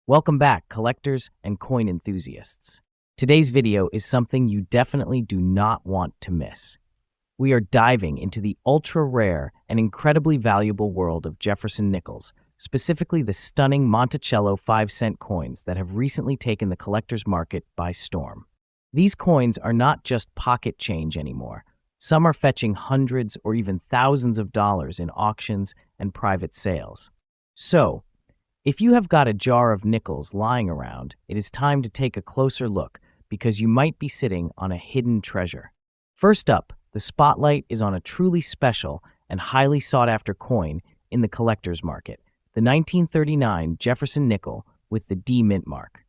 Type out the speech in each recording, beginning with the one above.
Welcome back, collectors and coin enthusiasts. Today's video is something you definitely do not want to miss. We are diving into the ultra-rare and incredibly valuable world of Jefferson nickels, specifically the stunning Monticello 5-cent coins that have recently taken the collector's market by storm. These coins are not just pocket change anymore. Some are fetching hundreds or even thousands of dollars in auctions and private sales. So, if you have got a jar of nickels lying around, it is time to take a closer look because you might be sitting on a hidden treasure. First up, the spotlight is on a truly special and highly sought-after coin in the collector's market, the 1939 Jefferson nickel with the D mint mark.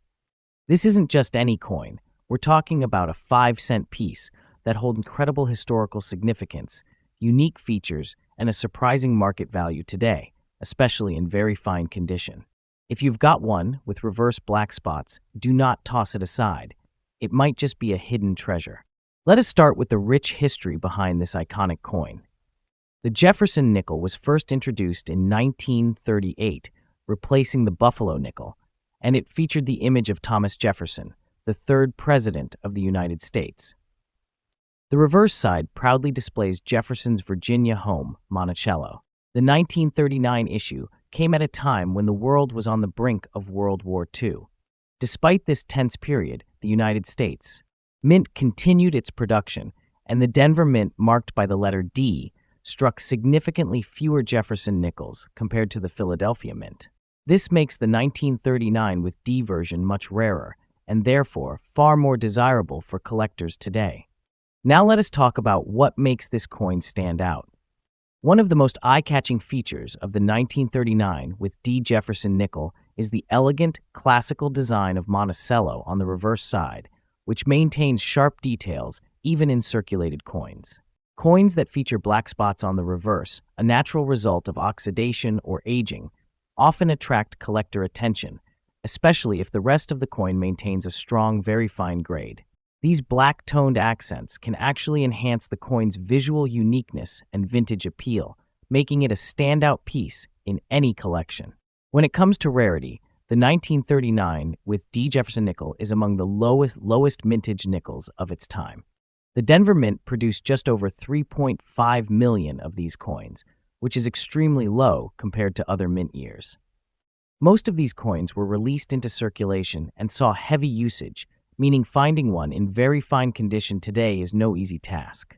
This isn't just any coin. We're talking about a 5-cent piece that holds incredible historical significance, unique features, and a surprising market value today, especially in very fine condition. If you've got one with reverse black spots, do not toss it aside. It might just be a hidden treasure. Let us start with the rich history behind this iconic coin. The Jefferson nickel was first introduced in 1938, replacing the Buffalo nickel, and it featured the image of Thomas Jefferson, the third president of the United States. The reverse side proudly displays Jefferson's Virginia home, Monticello. The 1939 issue came at a time when the world was on the brink of World War II. Despite this tense period, the United States Mint continued its production, and the Denver Mint, marked by the letter D, struck significantly fewer Jefferson nickels compared to the Philadelphia Mint. This makes the 1939 with D version much rarer, and therefore far more desirable for collectors today. Now let us talk about what makes this coin stand out. One of the most eye-catching features of the 1939 with D Jefferson nickel is the elegant, classical design of Monticello on the reverse side, which maintains sharp details even in circulated coins. Coins that feature black spots on the reverse, a natural result of oxidation or aging, often attract collector attention, especially if the rest of the coin maintains a strong, very fine grade. These black-toned accents can actually enhance the coin's visual uniqueness and vintage appeal, making it a standout piece in any collection. When it comes to rarity, the 1939 with D Jefferson nickel is among the lowest mintage nickels of its time. The Denver Mint produced just over 3.5 million of these coins, which is extremely low compared to other mint years. Most of these coins were released into circulation and saw heavy usage, meaning finding one in very fine condition today is no easy task.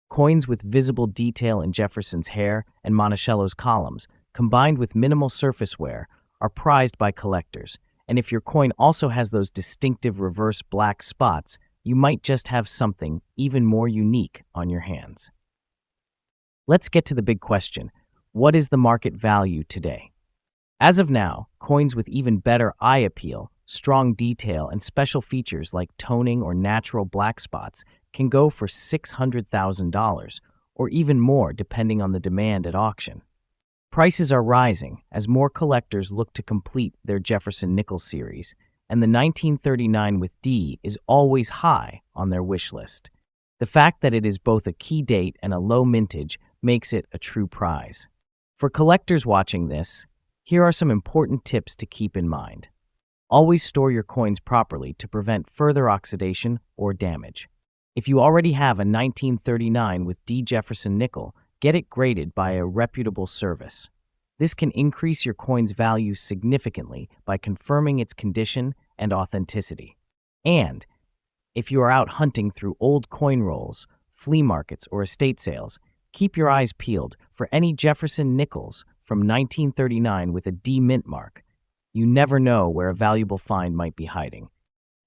Coins with visible detail in Jefferson's hair and Monticello's columns, combined with minimal surface wear, are prized by collectors, and if your coin also has those distinctive reverse black spots, you might just have something even more unique on your hands. Let's get to the big question: what is the market value today? As of now, coins with even better eye appeal, strong detail, and special features like toning or natural black spots can go for $600,000 or even more depending on the demand at auction. Prices are rising as more collectors look to complete their Jefferson nickel series, and the 1939 with D is always high on their wish list. The fact that it is both a key date and a low mintage makes it a true prize. For collectors watching this, here are some important tips to keep in mind. Always store your coins properly to prevent further oxidation or damage. If you already have a 1939 with D Jefferson nickel, get it graded by a reputable service. This can increase your coin's value significantly by confirming its condition and authenticity. And if you are out hunting through old coin rolls, flea markets, or estate sales, keep your eyes peeled for any Jefferson nickels from 1939 with a D mint mark. You never know where a valuable find might be hiding.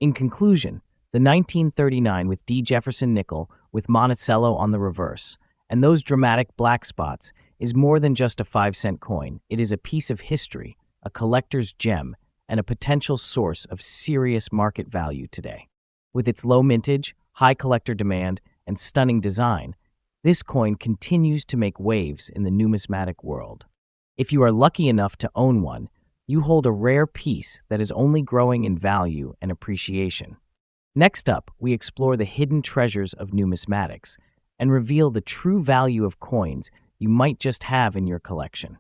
In conclusion, the 1939 with D Jefferson nickel with Monticello on the reverse and those dramatic black spots is more than just a 5-cent coin. It is a piece of history, a collector's gem, and a potential source of serious market value today. With its low mintage, high collector demand, and stunning design, this coin continues to make waves in the numismatic world. If you are lucky enough to own one, you hold a rare piece that is only growing in value and appreciation. Next up, we explore the hidden treasures of numismatics and reveal the true value of coins you might just have in your collection.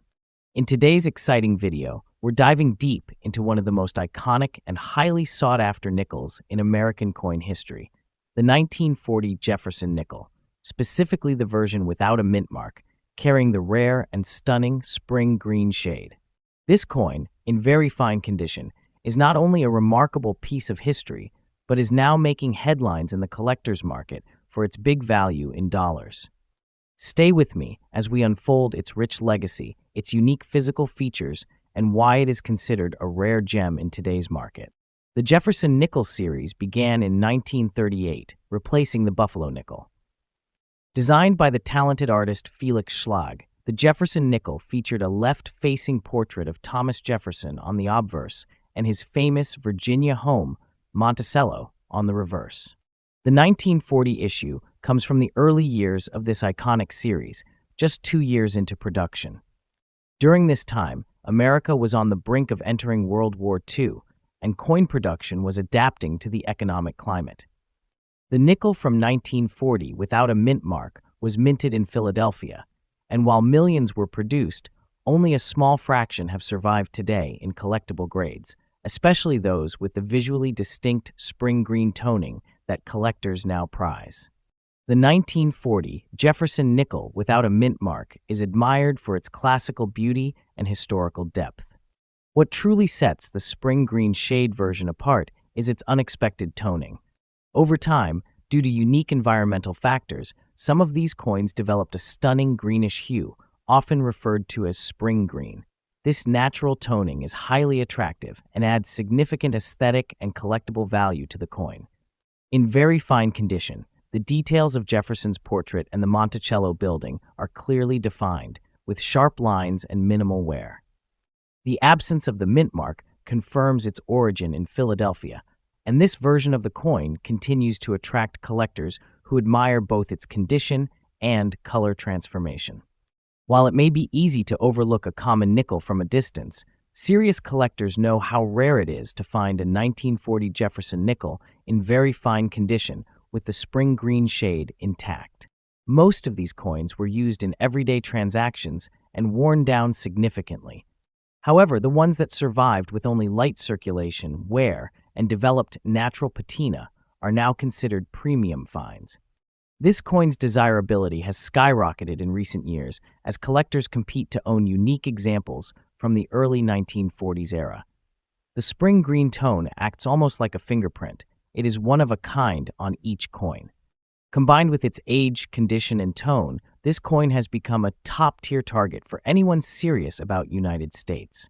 In today's exciting video, We're diving deep into one of the most iconic and highly sought-after nickels in American coin history, the 1940 Jefferson nickel, specifically the version without a mint mark, carrying the rare and stunning spring green shade. This coin, in very fine condition, is not only a remarkable piece of history, but is now making headlines in the collector's market for its big value in dollars. Stay with me as we unfold its rich legacy, its unique physical features, and why it is considered a rare gem in today's market. The Jefferson nickel series began in 1938, replacing the Buffalo nickel. Designed by the talented artist Felix Schlag, the Jefferson nickel featured a left-facing portrait of Thomas Jefferson on the obverse and his famous Virginia home, Monticello, on the reverse. The 1940 issue comes from the early years of this iconic series, just 2 years into production. During this time, America was on the brink of entering World War II, and coin production was adapting to the economic climate. The nickel from 1940 without a mint mark was minted in Philadelphia, and while millions were produced, only a small fraction have survived today in collectible grades, especially those with the visually distinct spring green toning that collectors now prize. The 1940 Jefferson nickel without a mint mark is admired for its classical beauty and historical depth. What truly sets the spring green shade version apart is its unexpected toning. Over time, due to unique environmental factors, some of these coins developed a stunning greenish hue, often referred to as spring green. This natural toning is highly attractive and adds significant aesthetic and collectible value to the coin. In very fine condition, the details of Jefferson's portrait and the Monticello building are clearly defined, with sharp lines and minimal wear. The absence of the mint mark confirms its origin in Philadelphia, and this version of the coin continues to attract collectors who admire both its condition and color transformation. While it may be easy to overlook a common nickel from a distance, serious collectors know how rare it is to find a 1940 Jefferson nickel in very fine condition with the spring green shade intact. Most of these coins were used in everyday transactions and worn down significantly. However, the ones that survived with only light circulation, wear, and developed natural patina are now considered premium finds. This coin's desirability has skyrocketed in recent years as collectors compete to own unique examples from the early 1940s era. The spring green tone acts almost like a fingerprint. It is one of a kind on each coin. Combined with its age, condition, and tone, this coin has become a top-tier target for anyone serious about United States.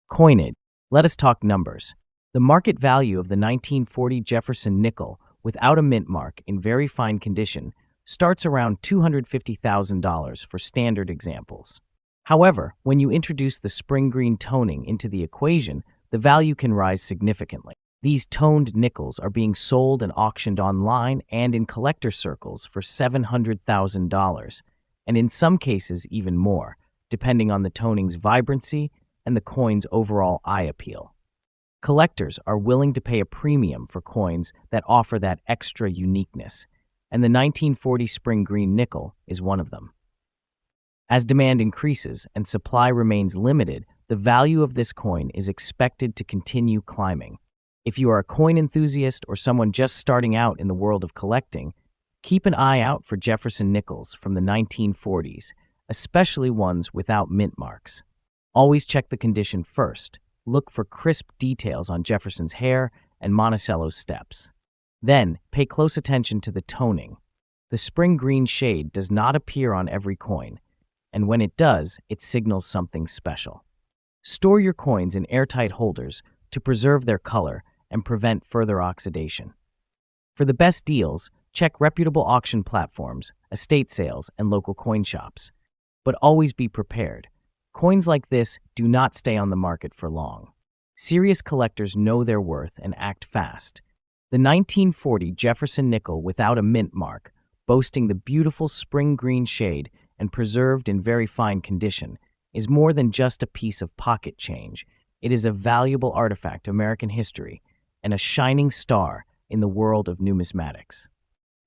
Coinage. Let us talk numbers. The market value of the 1940 Jefferson nickel without a mint mark in very fine condition starts around $250,000 for standard examples. However, when you introduce the spring green toning into the equation, the value can rise significantly. These toned nickels are being sold and auctioned online and in collector circles for $700,000, and in some cases even more, depending on the toning's vibrancy and the coin's overall eye appeal. Collectors are willing to pay a premium for coins that offer that extra uniqueness, and the 1940 spring green nickel is one of them. As demand increases and supply remains limited, the value of this coin is expected to continue climbing. If you are a coin enthusiast or someone just starting out in the world of collecting, keep an eye out for Jefferson nickels from the 1940s, especially ones without mint marks. Always check the condition first. Look for crisp details on Jefferson's hair and Monticello's steps. Then, pay close attention to the toning. The spring green shade does not appear on every coin, and when it does, it signals something special. Store your coins in airtight holders to preserve their color and prevent further oxidation. For the best deals, check reputable auction platforms, estate sales, and local coin shops. But always be prepared. Coins like this do not stay on the market for long. Serious collectors know their worth and act fast. The 1940 Jefferson nickel without a mint mark, boasting the beautiful spring green shade and preserved in very fine condition, is more than just a piece of pocket change. It is a valuable artifact of American history and a shining star in the world of numismatics.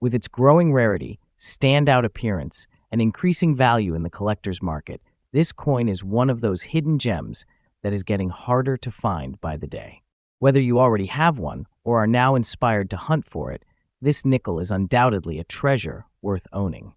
With its growing rarity, standout appearance, and increasing value in the collector's market, this coin is one of those hidden gems that is getting harder to find by the day. Whether you already have one or are now inspired to hunt for it, this nickel is undoubtedly a treasure worth owning.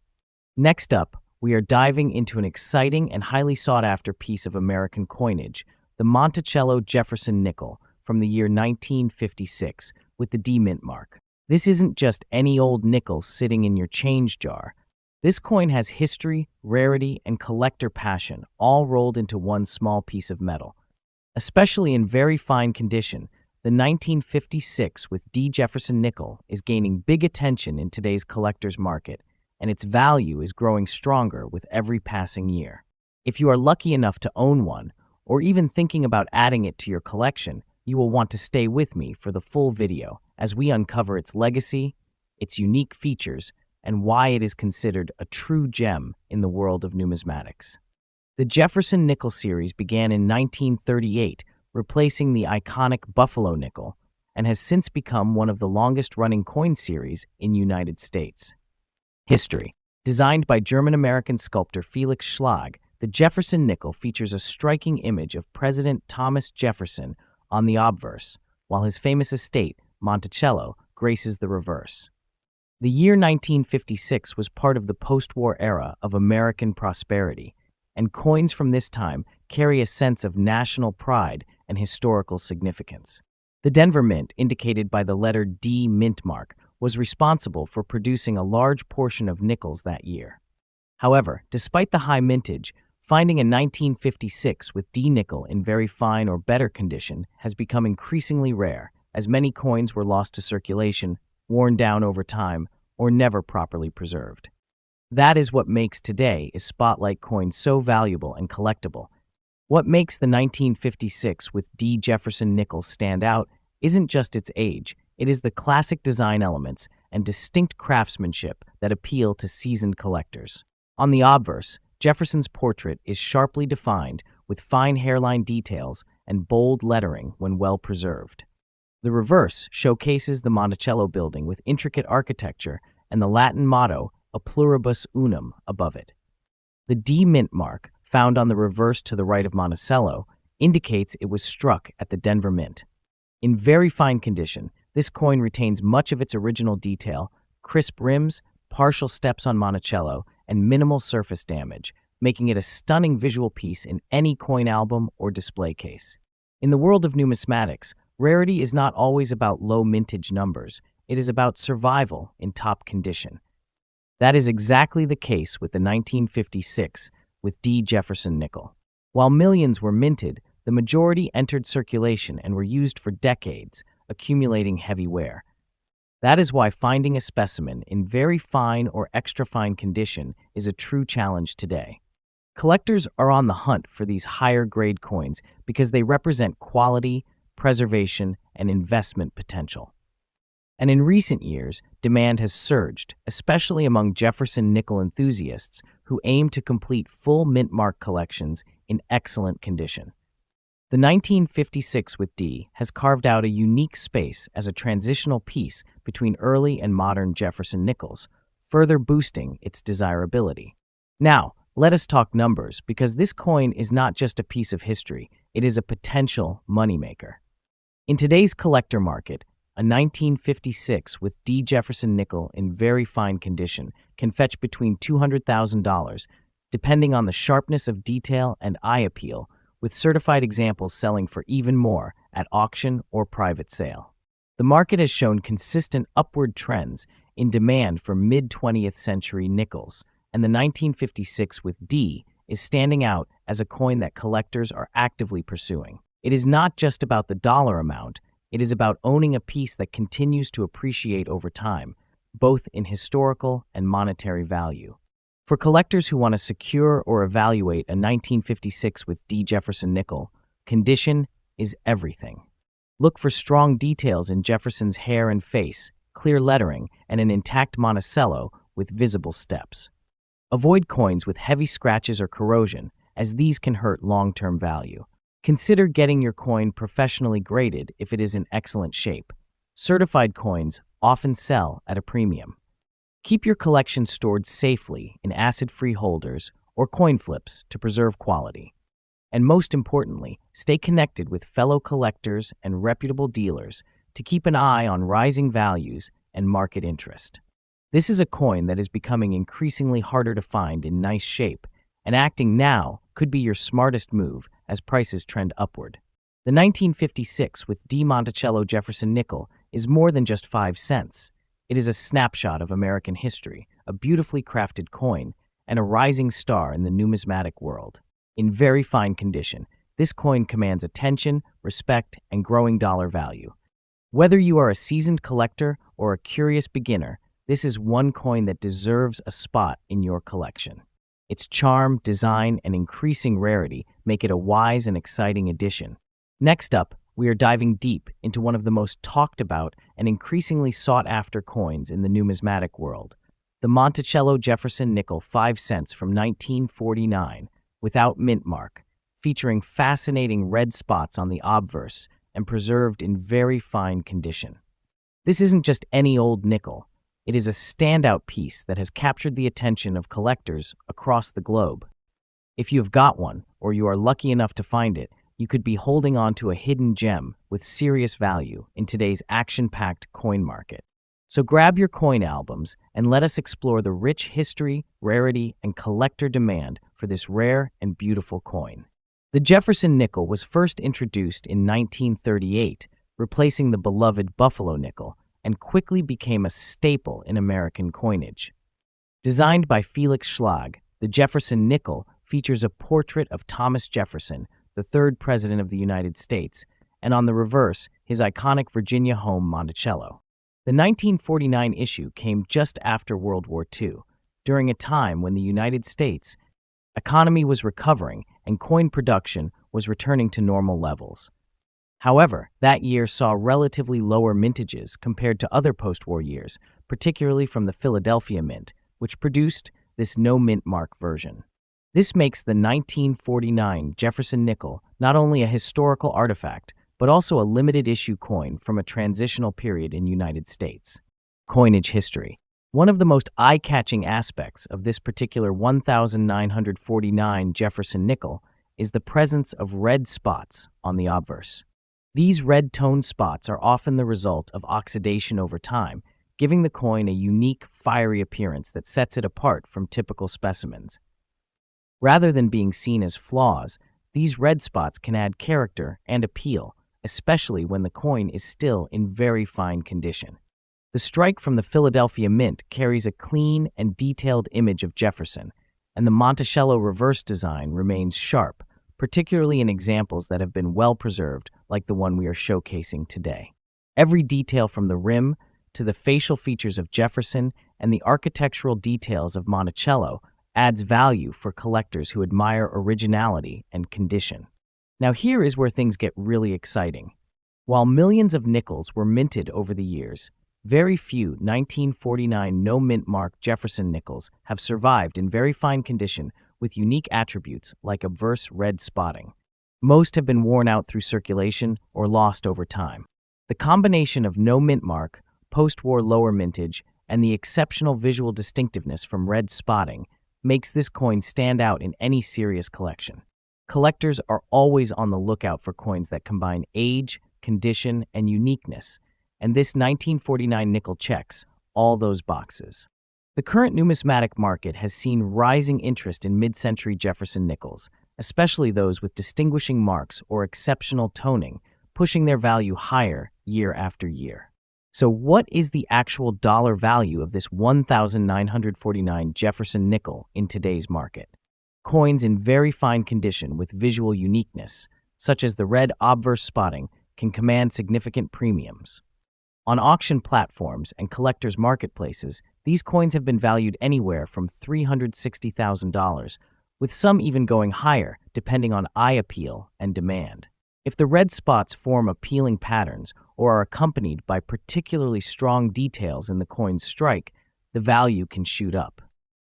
Next up, we are diving into an exciting and highly sought-after piece of American coinage, the Monticello Jefferson nickel from the year 1956 with the D mint mark. This isn't just any old nickel sitting in your change jar. This coin has history, rarity, and collector passion all rolled into one small piece of metal. Especially in very fine condition, the 1956 with D Jefferson nickel is gaining big attention in today's collector's market, and its value is growing stronger with every passing year. If you are lucky enough to own one, or even thinking about adding it to your collection, you will want to stay with me for the full video as we uncover its legacy, its unique features, and why it is considered a true gem in the world of numismatics. The Jefferson nickel series began in 1938, replacing the iconic Buffalo nickel, and has since become one of the longest-running coin series in the United States. History. Designed by German-American sculptor Felix Schlag, the Jefferson nickel features a striking image of President Thomas Jefferson on the obverse, while his famous estate, Monticello, graces the reverse. The year 1956 was part of the post-war era of American prosperity, and coins from this time carry a sense of national pride and historical significance. The Denver Mint, indicated by the letter D mint mark, was responsible for producing a large portion of nickels that year. However, despite the high mintage, finding a 1956 with D nickel in very fine or better condition has become increasingly rare, as many coins were lost to circulation, worn down over time, or never properly preserved. That is what makes today's spotlight coin so valuable and collectible. What makes the 1956 with D Jefferson nickel stand out isn't just its age, it is the classic design elements and distinct craftsmanship that appeal to seasoned collectors. On the obverse, Jefferson's portrait is sharply defined with fine hairline details and bold lettering when well preserved. The reverse showcases the Monticello building with intricate architecture and the Latin motto, a pluribus unum, above it. The D mint mark, found on the reverse to the right of Monticello, indicates it was struck at the Denver Mint. In very fine condition, this coin retains much of its original detail, crisp rims, partial steps on Monticello, and minimal surface damage, making it a stunning visual piece in any coin album or display case. In the world of numismatics, rarity is not always about low mintage numbers, it is about survival in top condition. That is exactly the case with the 1956 with D Jefferson nickel. While millions were minted, the majority entered circulation and were used for decades, accumulating heavy wear. That is why finding a specimen in very fine or extra fine condition is a true challenge today. Collectors are on the hunt for these higher-grade coins because they represent quality, preservation, and investment potential. And in recent years, demand has surged, especially among Jefferson nickel enthusiasts who aim to complete full mint mark collections in excellent condition. The 1956 with D has carved out a unique space as a transitional piece between early and modern Jefferson nickels, further boosting its desirability. Now, let us talk numbers, because this coin is not just a piece of history, it is a potential moneymaker. In today's collector market, a 1956 with D Jefferson nickel in very fine condition can fetch between $200,000, depending on the sharpness of detail and eye appeal, with certified examples selling for even more at auction or private sale. The market has shown consistent upward trends in demand for mid-20th century nickels, and the 1956 with D is standing out as a coin that collectors are actively pursuing. It is not just about the dollar amount, it is about owning a piece that continues to appreciate over time, both in historical and monetary value. For collectors who want to secure or evaluate a 1956 with D Jefferson nickel, condition is everything. Look for strong details in Jefferson's hair and face, clear lettering, and an intact Monticello with visible steps. Avoid coins with heavy scratches or corrosion, as these can hurt long-term value. Consider getting your coin professionally graded if it is in excellent shape. Certified coins often sell at a premium. Keep your collection stored safely in acid-free holders or coin flips to preserve quality. And most importantly, stay connected with fellow collectors and reputable dealers to keep an eye on rising values and market interest. This is a coin that is becoming increasingly harder to find in nice shape, and acting now could be your smartest move as prices trend upward. The 1956 with Monticello Jefferson nickel is more than just 5 cents. It is a snapshot of American history, a beautifully crafted coin, and a rising star in the numismatic world. In very fine condition, this coin commands attention, respect, and growing dollar value. Whether you are a seasoned collector or a curious beginner, this is one coin that deserves a spot in your collection. Its charm, design, and increasing rarity make it a wise and exciting addition. Next up, we are diving deep into one of the most talked about and increasingly sought-after coins in the numismatic world, the Monticello Jefferson nickel 5 cents from 1949, without mint mark, featuring fascinating red spots on the obverse and preserved in very fine condition. This isn't just any old nickel. It is a standout piece that has captured the attention of collectors across the globe. If you have got one, or you are lucky enough to find it, you could be holding on to a hidden gem with serious value in today's action-packed coin market. So grab your coin albums and let us explore the rich history, rarity, and collector demand for this rare and beautiful coin. The Jefferson nickel was first introduced in 1938, replacing the beloved Buffalo nickel, and quickly became a staple in American coinage. Designed by Felix Schlag, the Jefferson nickel features a portrait of Thomas Jefferson, the third president of the United States, and on the reverse, his iconic Virginia home Monticello. The 1949 issue came just after World War II, during a time when the United States economy was recovering and coin production was returning to normal levels. However, that year saw relatively lower mintages compared to other post-war years, particularly from the Philadelphia Mint, which produced this no-mint mark version. This makes the 1949 Jefferson nickel not only a historical artifact, but also a limited-issue coin from a transitional period in the United States. Coinage history. One of the most eye-catching aspects of this particular 1949 Jefferson nickel is the presence of red spots on the obverse. These red-toned spots are often the result of oxidation over time, giving the coin a unique, fiery appearance that sets it apart from typical specimens. Rather than being seen as flaws, these red spots can add character and appeal, especially when the coin is still in very fine condition. The strike from the Philadelphia Mint carries a clean and detailed image of Jefferson, and the Monticello reverse design remains sharp, particularly in examples that have been well preserved, like the one we are showcasing today. Every detail from the rim to the facial features of Jefferson and the architectural details of Monticello adds value for collectors who admire originality and condition. Now here is where things get really exciting. While millions of nickels were minted over the years, very few 1949 no-mint mark Jefferson nickels have survived in very fine condition with unique attributes like obverse red spotting. Most have been worn out through circulation or lost over time. The combination of no-mint mark, post-war lower mintage, and the exceptional visual distinctiveness from red spotting makes this coin stand out in any serious collection. Collectors are always on the lookout for coins that combine age, condition, and uniqueness, and this 1949 nickel checks all those boxes. The current numismatic market has seen rising interest in mid-century Jefferson nickels, especially those with distinguishing marks or exceptional toning, pushing their value higher year after year. So what is the actual dollar value of this 1949 Jefferson nickel in today's market? Coins in very fine condition with visual uniqueness, such as the red obverse spotting, can command significant premiums. On auction platforms and collectors' marketplaces, these coins have been valued anywhere from $360,000, with some even going higher depending on eye appeal and demand. If the red spots form appealing patterns or are accompanied by particularly strong details in the coin's strike, the value can shoot up.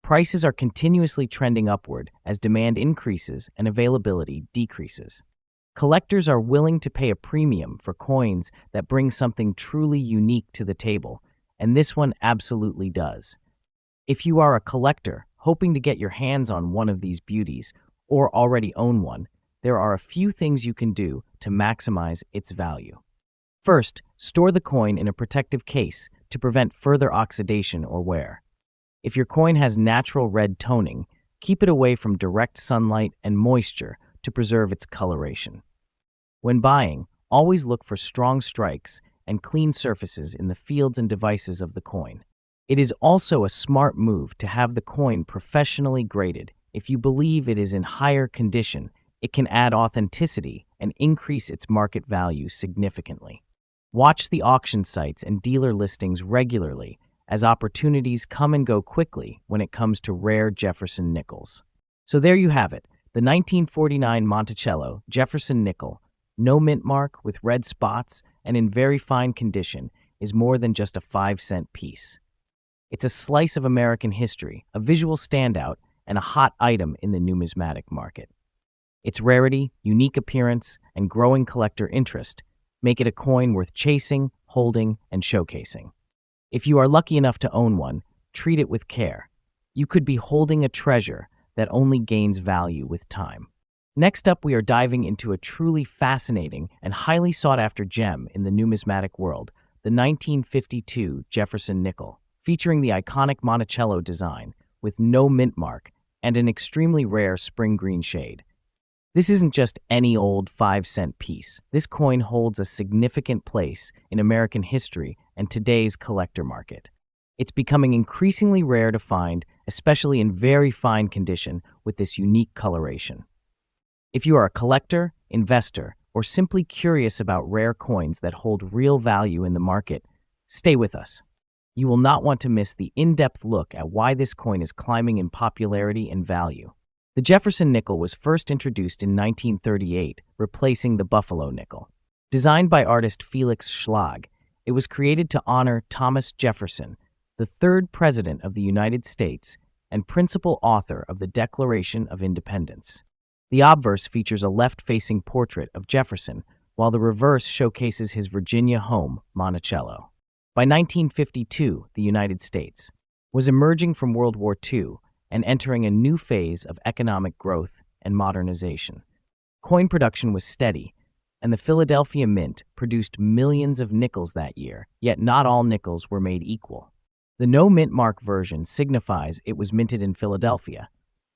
Prices are continuously trending upward as demand increases and availability decreases. Collectors are willing to pay a premium for coins that bring something truly unique to the table, and this one absolutely does. If you are a collector hoping to get your hands on one of these beauties or already own one, there are a few things you can do to maximize its value. First, store the coin in a protective case to prevent further oxidation or wear. If your coin has natural red toning, keep it away from direct sunlight and moisture to preserve its coloration. When buying, always look for strong strikes and clean surfaces in the fields and devices of the coin. It is also a smart move to have the coin professionally graded. If you believe it is in higher condition, it can add authenticity and increase its market value significantly. Watch the auction sites and dealer listings regularly, as opportunities come and go quickly when it comes to rare Jefferson nickels. So there you have it, the 1949 Monticello Jefferson nickel, no mint mark, with red spots and in very fine condition, is more than just a 5-cent piece. It's a slice of American history, a visual standout, and a hot item in the numismatic market. Its rarity, unique appearance, and growing collector interest make it a coin worth chasing, holding, and showcasing. If you are lucky enough to own one, treat it with care. You could be holding a treasure that only gains value with time. Next up, we are diving into a truly fascinating and highly sought-after gem in the numismatic world, the 1952 Jefferson nickel, featuring the iconic Monticello design with no mint mark and an extremely rare spring green shade. This isn't just any old 5-cent piece. This coin holds a significant place in American history and today's collector market. It's becoming increasingly rare to find, especially in very fine condition with this unique coloration. If you are a collector, investor, or simply curious about rare coins that hold real value in the market, stay with us. You will not want to miss the in-depth look at why this coin is climbing in popularity and value. The Jefferson nickel was first introduced in 1938, replacing the Buffalo nickel. Designed by artist Felix Schlag, it was created to honor Thomas Jefferson, the third President of the United States and principal author of the Declaration of Independence. The obverse features a left-facing portrait of Jefferson, while the reverse showcases his Virginia home, Monticello. By 1952, the United States was emerging from World War II and entering a new phase of economic growth and modernization. Coin production was steady, and the Philadelphia Mint produced millions of nickels that year, yet not all nickels were made equal. The no mint mark version signifies it was minted in Philadelphia,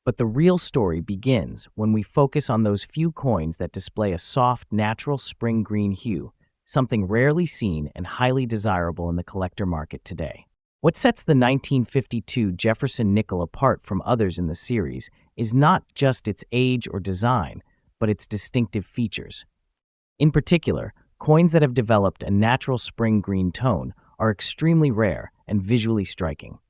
but the real story begins when we focus on those few coins that display a soft, natural spring green hue, something rarely seen and highly desirable in the collector market today. What sets the 1952 Jefferson nickel apart from others in the series is not just its age or design, but its distinctive features. In particular, coins that have developed a natural spring green tone are extremely rare and visually striking.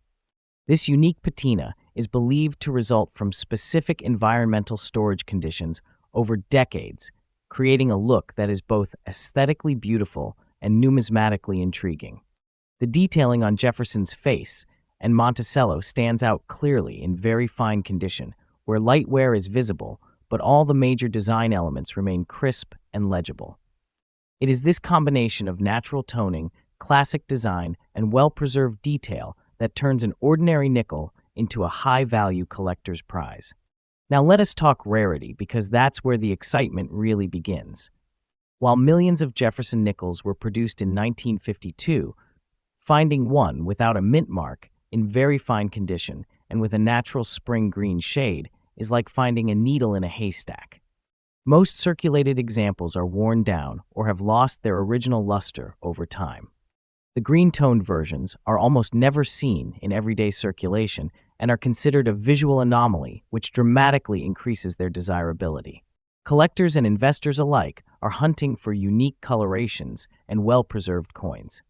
This unique patina is believed to result from specific environmental storage conditions over decades, creating a look that is both aesthetically beautiful and numismatically intriguing. The detailing on Jefferson's face and Monticello stands out clearly in very fine condition, where light wear is visible, but all the major design elements remain crisp and legible. It is this combination of natural toning, classic design, and well-preserved detail that turns an ordinary nickel into a high-value collector's prize. Now let us talk rarity, because that's where the excitement really begins. While millions of Jefferson nickels were produced in 1952, finding one without a mint mark, in very fine condition, and with a natural spring green shade is like finding a needle in a haystack. Most circulated examples are worn down or have lost their original luster over time. The green-toned versions are almost never seen in everyday circulation and are considered a visual anomaly, which dramatically increases their desirability. Collectors and investors alike are hunting for unique colorations and well-preserved coins.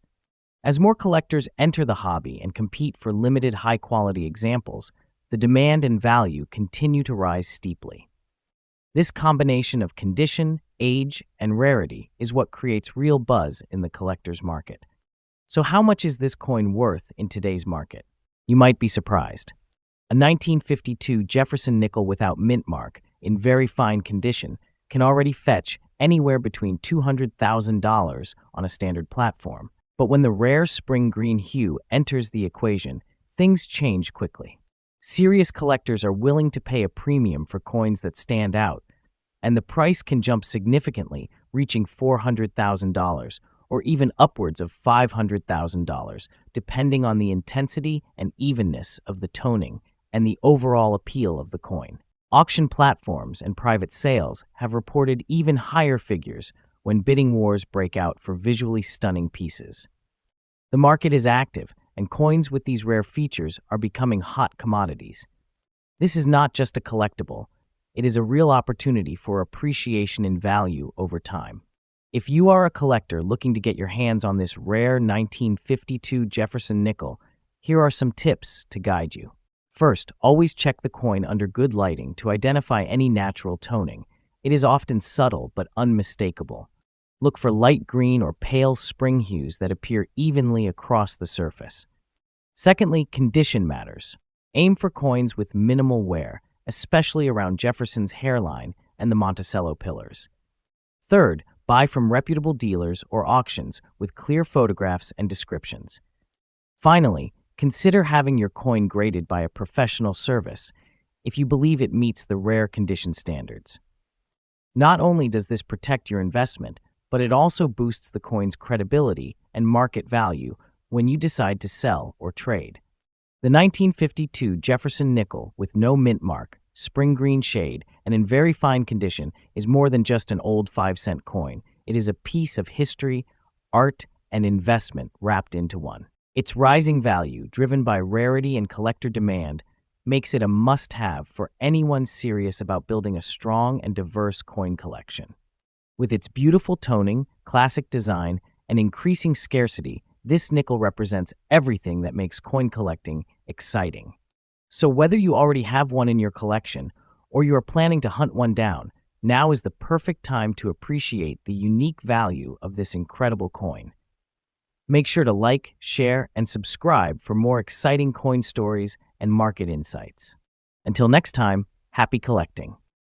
As more collectors enter the hobby and compete for limited high-quality examples, the demand and value continue to rise steeply. This combination of condition, age, and rarity is what creates real buzz in the collector's market. So how much is this coin worth in today's market? You might be surprised. A 1952 Jefferson nickel without mint mark, in very fine condition, can already fetch anywhere between $200,000 on a standard platform. But when the rare spring green hue enters the equation, things change quickly. Serious collectors are willing to pay a premium for coins that stand out, and the price can jump significantly, reaching $400,000 or even upwards of $500,000, depending on the intensity and evenness of the toning and the overall appeal of the coin. Auction platforms and private sales have reported even higher figures when bidding wars break out for visually stunning pieces. The market is active, and coins with these rare features are becoming hot commodities. This is not just a collectible, it is a real opportunity for appreciation in value over time. If you are a collector looking to get your hands on this rare 1952 Jefferson nickel, here are some tips to guide you. First, always check the coin under good lighting to identify any natural toning. It is often subtle but unmistakable. Look for light green or pale spring hues that appear evenly across the surface. Secondly, condition matters. Aim for coins with minimal wear, especially around Jefferson's hairline and the Monticello pillars. Third, buy from reputable dealers or auctions with clear photographs and descriptions. Finally, consider having your coin graded by a professional service if you believe it meets the rare condition standards. Not only does this protect your investment, but it also boosts the coin's credibility and market value when you decide to sell or trade. The 1952 Jefferson nickel with no mint mark, spring green shade, and in very fine condition is more than just an old 5-cent coin. It is a piece of history, art, and investment wrapped into one. Its rising value, driven by rarity and collector demand, makes it a must-have for anyone serious about building a strong and diverse coin collection. With its beautiful toning, classic design, and increasing scarcity, this nickel represents everything that makes coin collecting exciting. So whether you already have one in your collection or you are planning to hunt one down, now is the perfect time to appreciate the unique value of this incredible coin. Make sure to like, share, and subscribe for more exciting coin stories and market insights. Until next time, happy collecting.